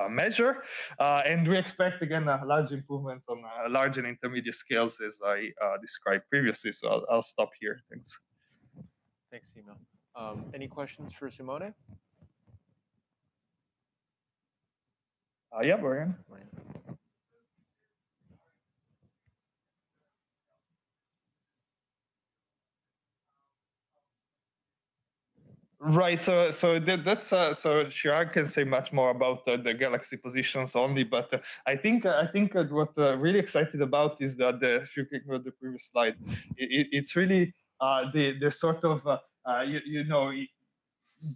measure, and we expect again large improvements on large and intermediate scales as I described previously. So I'll stop here. Thanks.
Thanks, Simo. Any questions for Simone?
Yeah, Brian. Right. So that's so Chirag can say much more about the galaxy positions only, but I think what really excited about is that if you click on the previous slide, it's really the sort of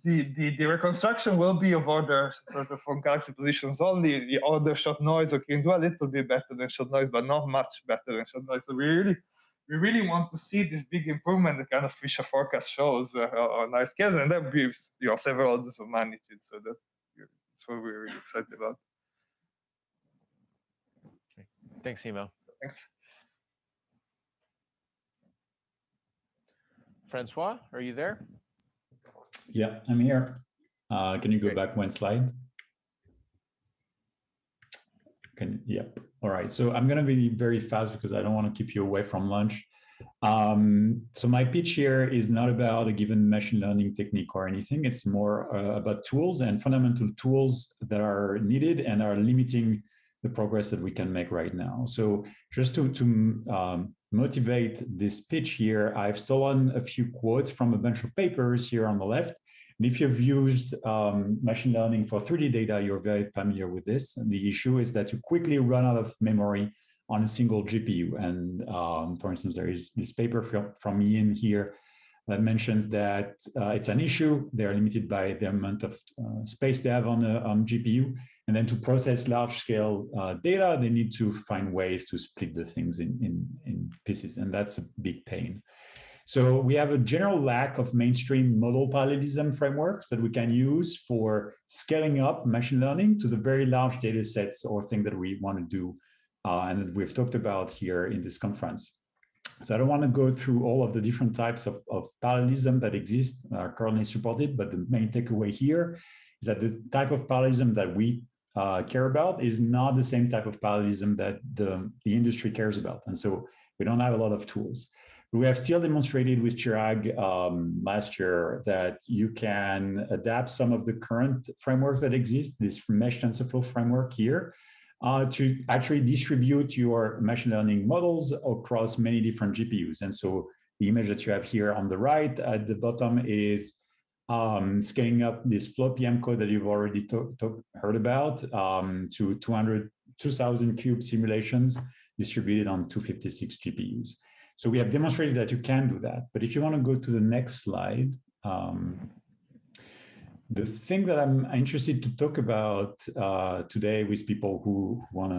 the reconstruction will be of order sort of from galaxy positions only. The order shot noise, okay, can do a little bit better than shot noise, but not much better than shot noise. So we really want to see this big improvement that kind of Fisher forecast shows on our scales, and that would be several orders of magnitude. So that's what we're really excited about.
Thanks, Emo.
Thanks.
Francois, are you there?
Yeah, I'm here. Can you go back one slide? Yep. All right. So I'm going to be very fast because I don't want to keep you away from lunch. So my pitch here is not about a given machine learning technique or anything. It's more about tools and fundamental tools that are needed and are limiting the progress that we can make right now. So just to motivate this pitch here, I've stolen a few quotes from a bunch of papers here on the left. And if you've used machine learning for 3D data, you're very familiar with this. And the issue is that you quickly run out of memory on a single GPU. And for instance, there is this paper from Ian here that mentions that it's an issue. They're limited by the amount of space they have on a GPU. And then to process large scale data, they need to find ways to split the things in pieces. And that's a big pain. So we have a general lack of mainstream model parallelism frameworks that we can use for scaling up machine learning to the very large data sets or thing that we want to do and that we've talked about here in this conference. So I don't want to go through all of the different types of parallelism that exist, are currently supported, but the main takeaway here is that the type of parallelism that we care about is not the same type of parallelism that the industry cares about. And so we don't have a lot of tools. We have still demonstrated with Chirag last year that you can adapt some of the current frameworks that exist, this mesh TensorFlow framework here, to actually distribute your machine learning models across many different GPUs. And so the image that you have here on the right at the bottom is scaling up this FlowPM code that you've already heard about to 2,000 cube simulations distributed on 256 GPUs. So we have demonstrated that you can do that. But if you want to go to the next slide, the thing that I'm interested to talk about today with people who want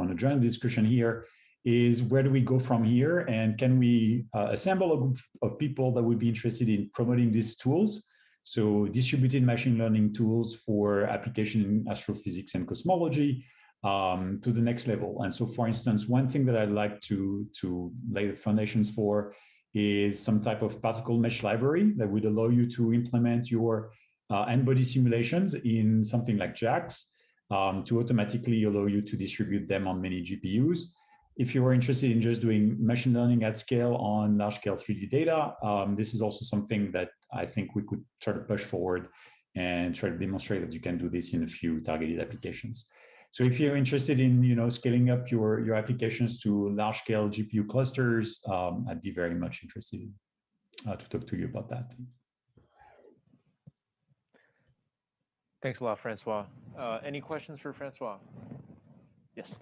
to join the discussion here is where do we go from here, and can we assemble a group of people that would be interested in promoting these tools? So distributed machine learning tools for application in astrophysics and cosmology to the next level. And so, for instance, one thing that I'd like to lay the foundations for is some type of particle mesh library that would allow you to implement your n-body simulations in something like JAX to automatically allow you to distribute them on many GPUs. If you are interested in just doing machine learning at scale on large-scale 3D data, this is also something that I think we could try to push forward and try to demonstrate that you can do this in a few targeted applications. So if you're interested in scaling up your applications to large-scale GPU clusters, I'd be very much interested to talk to you about that.
Thanks a lot, Francois. Any questions for Francois? Yes.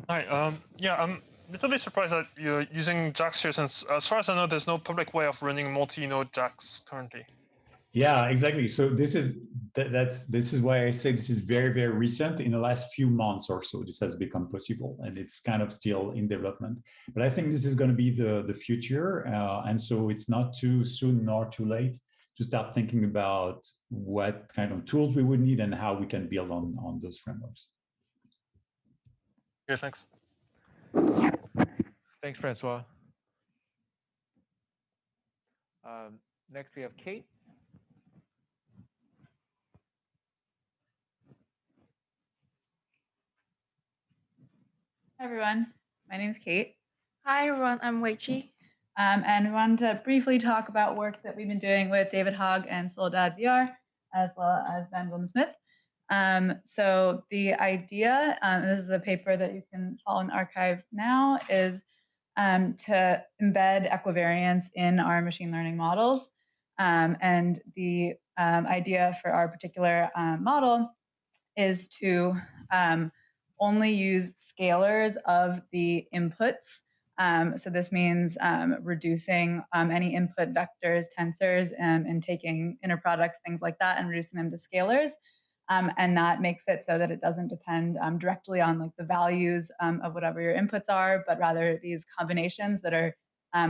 Hi. Yeah, I'm a little bit surprised that you're using JAX here, since as far as I know, there's no public way of running multi-node JAX currently.
Yeah, exactly. So this is why I say this is very, very recent. In the last few months or so, this has become possible, and it's kind of still in development. But I think this is going to be the future, and so it's not too soon nor too late to start thinking about what kind of tools we would need and how we can build on those frameworks.
Yeah, thanks.
Thanks, Francois. Next, we have Kate.
Hi, everyone. My name is Kate.
Hi, everyone. I'm Weiqi.
And we wanted to briefly talk about work that we've been doing with David Hogg and Soledad VR, as well as Ben William-Smith. So the idea, this is a paper that you can follow in the archive now, is to embed equivariance in our machine learning models. And the idea for our particular model is to only use scalars of the inputs. So this means reducing any input vectors, tensors, and taking inner products, things like that, and reducing them to scalars. And that makes it so that it doesn't depend directly on like the values of whatever your inputs are, but rather these combinations that are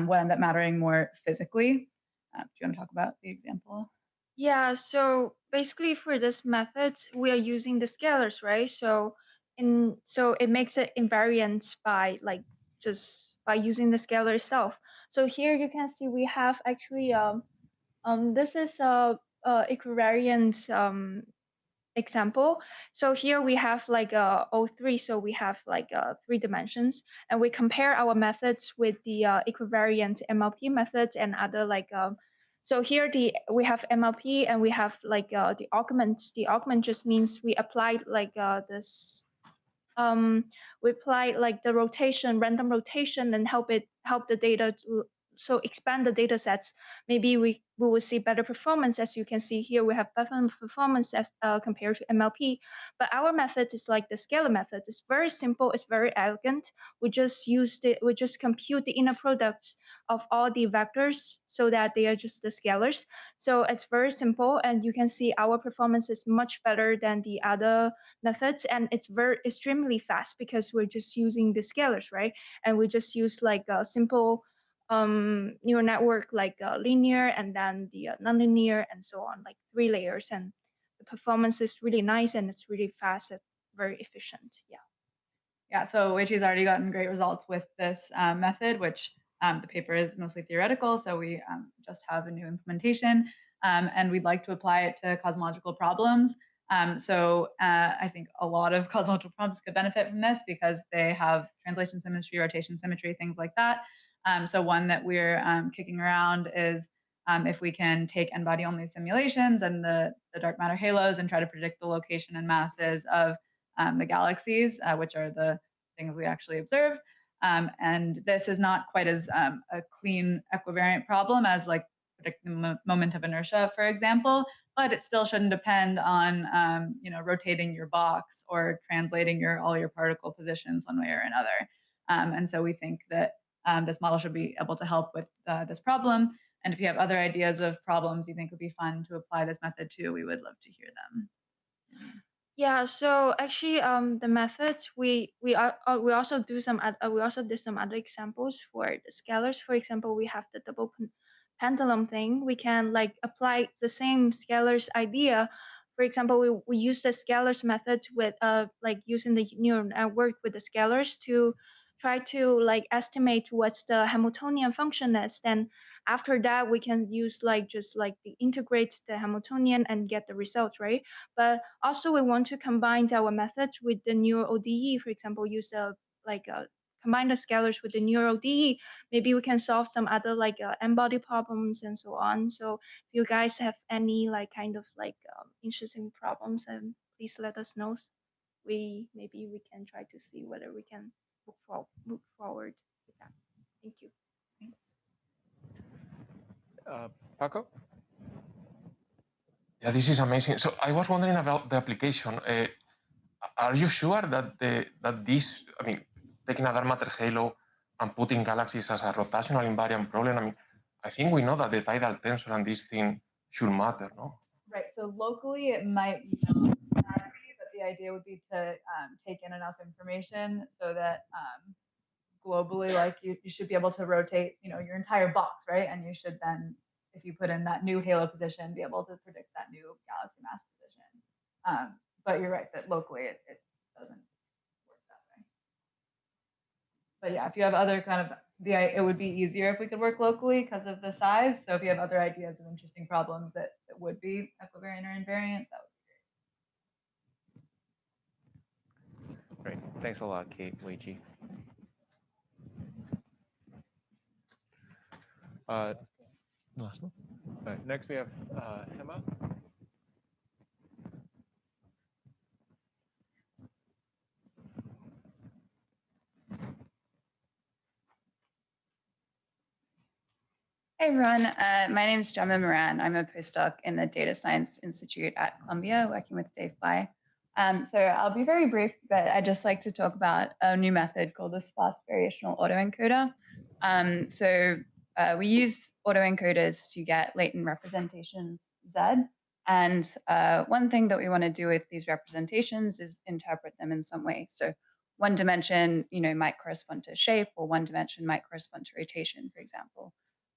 what end up mattering more physically. Do you want to talk about the example?
Yeah, so basically for this method, we are using the scalars, right? So it makes it invariant by like just by using the scalar itself. So here you can see we have actually this is a equivariant example. So here we have like a O3, so we have like 3 dimensions, and we compare our methods with the equivariant MLP methods and other like so here we have MLP and we have like the augment. The augment just means we applied like this we apply like the rotation, random rotation, and help the data to so expand the data sets. Maybe we will see better performance. As you can see here, we have better performance as, compared to MLP. But our method is like the scalar method. It's very simple. It's very elegant. We just compute the inner products of all the vectors so that they are just the scalars. So it's very simple, and you can see our performance is much better than the other methods, and it's very extremely fast because we're just using the scalars, right? And we just use like a simple neural network like linear and then the nonlinear and so on, like 3 layers, and the performance is really nice and it's really fast and very efficient.
Yeah, so Weiqi's already gotten great results with this method, which the paper is mostly theoretical, so we just have a new implementation, and we'd like to apply it to cosmological problems. So I think a lot of cosmological problems could benefit from this because they have translation symmetry, rotation symmetry, things like that. So one that we're kicking around is if we can take n-body only simulations and the dark matter halos and try to predict the location and masses of the galaxies, which are the things we actually observe. And this is not quite as a clean equivariant problem as like predicting the moment of inertia, for example, but it still shouldn't depend on rotating your box or translating all your particle positions one way or another. And so we think that this model should be able to help with this problem. And if you have other ideas of problems you think would be fun to apply this method to, we would love to hear them.
Yeah, so actually, the methods we also did some other examples for the scalars. For example, we have the double pendulum thing. We can like apply the same scalars idea. For example, we use the scalars method with like using the neural network with the scalars to try to like estimate what's the Hamiltonian function is. Then after that, we can use like just like the integrate the Hamiltonian and get the result, right? But also we want to combine our methods with the neural ODE. For example, use combine the scalars with the neural ODE. Maybe we can solve some other like n-body problems and so on. So if you guys have any like kind of like interesting problems, then please let us know. Maybe we can try to see whether we can move forward with that. Thank you.
Paco?
Yeah, this is amazing. So I was wondering about the application. Are you sure that this, I mean, taking a dark matter halo and putting galaxies as a rotational invariant problem, I mean, I think we know that the tidal tensor and this thing should matter, no?
Right, so locally it might not exactly, but the idea would be to take in enough information so that globally, like you should be able to rotate, your entire box, right? And you should then, if you put in that new halo position, be able to predict that new galaxy mass position. But you're right that locally it doesn't work that way. But yeah, if you have other kind of it would be easier if we could work locally because of the size. So if you have other ideas of interesting problems that would be equivariant or invariant, that would be
great. Thanks a lot, Kate, Weiqi. Last one. All right, next we have Emma.
Hey everyone, my name is Gemma Moran. I'm a postdoc in the Data Science Institute at Columbia, working with Dave Fly. So I'll be very brief, but I'd just like to talk about a new method called the sparse variational autoencoder. We use autoencoders to get latent representations Z. And one thing that we want to do with these representations is interpret them in some way. So one dimension, might correspond to shape, or one dimension might correspond to rotation, for example.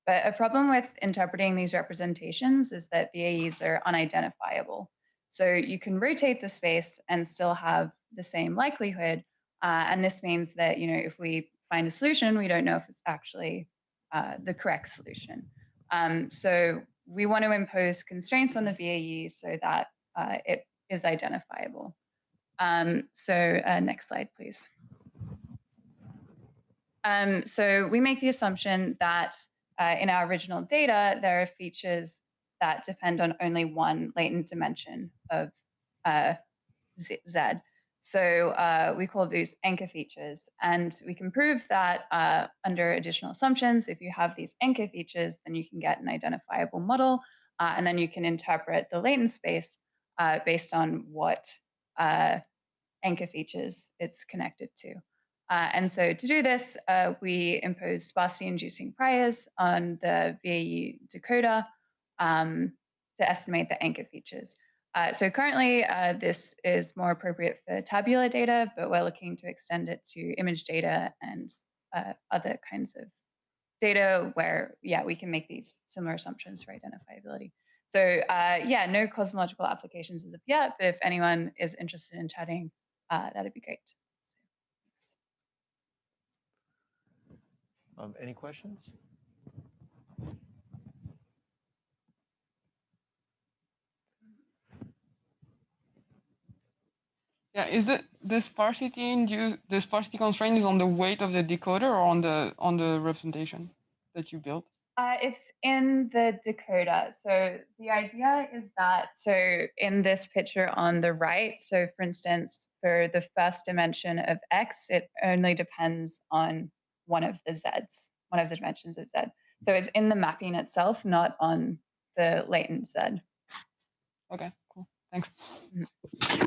But a problem with interpreting these representations is that VAEs are unidentifiable. So you can rotate the space and still have the same likelihood. And this means that, if we find a solution, we don't know if it's actually the correct solution. So we want to impose constraints on the VAE so that it is identifiable. Next slide, please. So we make the assumption that in our original data, there are features that depend on only one latent dimension of Z. So we call these anchor features. And we can prove that under additional assumptions, if you have these anchor features, then you can get an identifiable model. And then you can interpret the latent space based on what anchor features it's connected to. And so to do this, we impose sparsity-inducing priors on the VAE decoder to estimate the anchor features. So currently, this is more appropriate for tabular data, but we're looking to extend it to image data and other kinds of data where, we can make these similar assumptions for identifiability. So no cosmological applications as of yet, but if anyone is interested in chatting, that'd be great.
Any questions?
Yeah, is the sparsity constraint is on the weight of the decoder or on the representation that you built?
It's in the decoder. So the idea is that, in this picture on the right, so for instance, for the first dimension of X, it only depends on one of the Zs, one of the dimensions of Z. So it's in the mapping itself, not on the latent Z.
Okay, cool. Thanks.
Mm-hmm.